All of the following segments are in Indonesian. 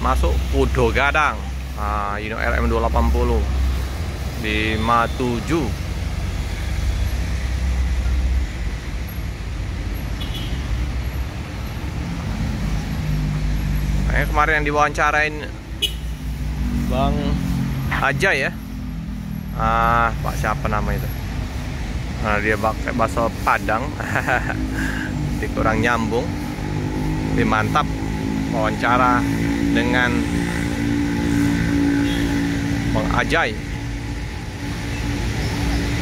masuk Pudo Gadang. Nah, ini RM280 57. Kemarin yang diwawancarain Bang Ajay ya. Pak siapa nama itu? Dia pakai bakso Padang. Jadi kurang nyambung. Tapi mantap wawancara dengan Bang Ajay.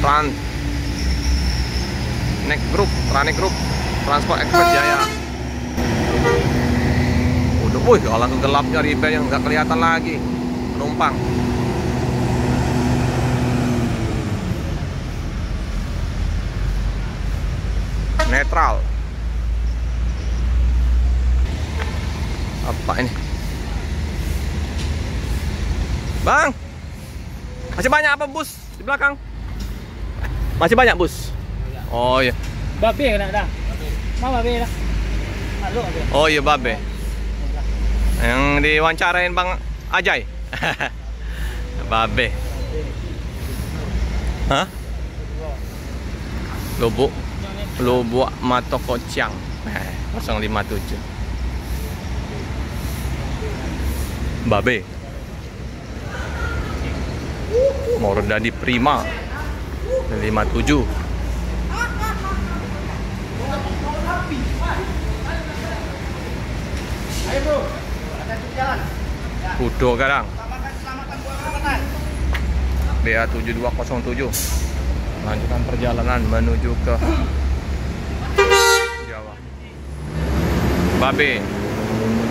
Tranek Group Transport Expert Jaya. Wih, kalau gelapnya ribet yang nggak kelihatan lagi penumpang. Netral. Apa ini? Bang, masih banyak apa bus di belakang? Masih banyak bus? Oh iya. Babe kena dah. Mau babe dah. Oh iya babe. Yang diwawancarain Bang Ajay. Babe. Hah? Lubuk Matokociang 057. Babe. Mordadi Prima 57. Ayo bro, ada jalan. Pudo Gadang. Selamatkan buat keselamatan. BA 7207. Lanjutkan perjalanan menuju ke Jawa. Babe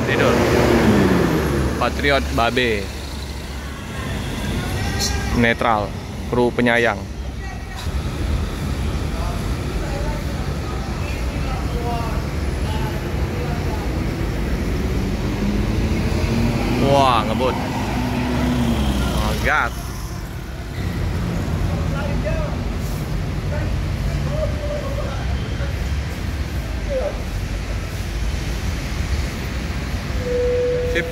tidur. Patriot Babe. Netral, kru penyayang. Wah, ngebut. Oh, gas. Sip.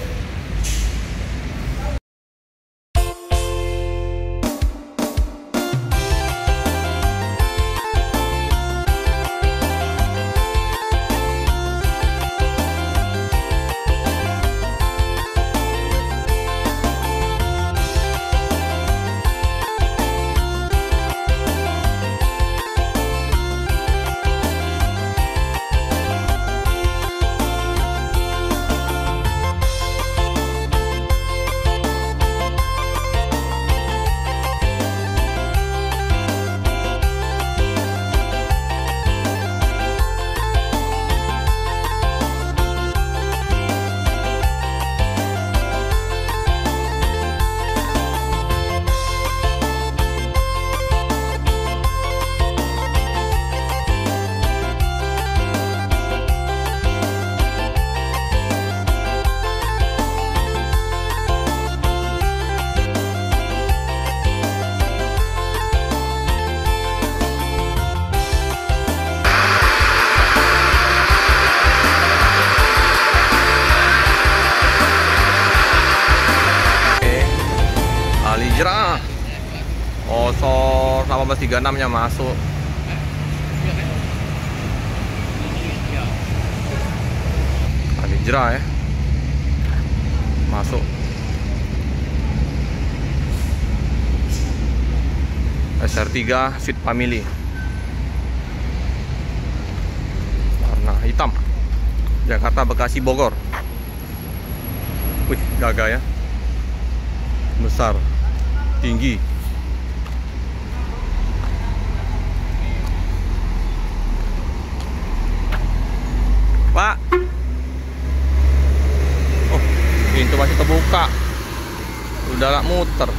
Alijera 1836 nya masuk. Alijera ya masuk. SR3 Fit Family warna hitam. Jakarta Bekasi Bogor. Wih, gagah ya, besar, tinggi. Pak, oh pintu masih terbuka, udah gak muter.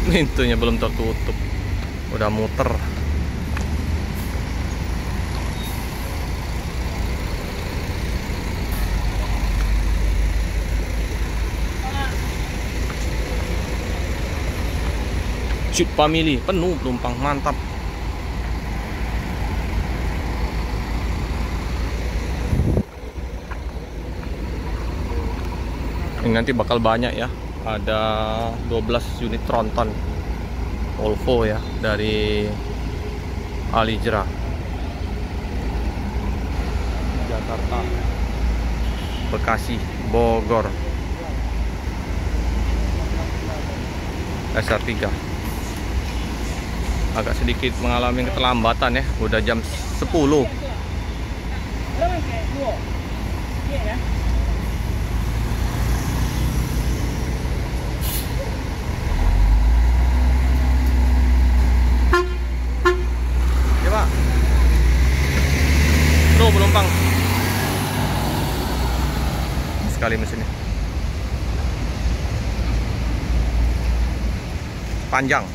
Pintunya belum tertutup, udah muter. Fit Family penuh penumpang, mantap. nanti bakal banyak ya. Ada 12 unit tronton Volvo ya dari Alijra Jakarta, Bekasi, Bogor. SR3 agak sedikit mengalami keterlambatan ya, udah jam 10. Ya Pak, tuh penumpang sekali mesinnya panjang.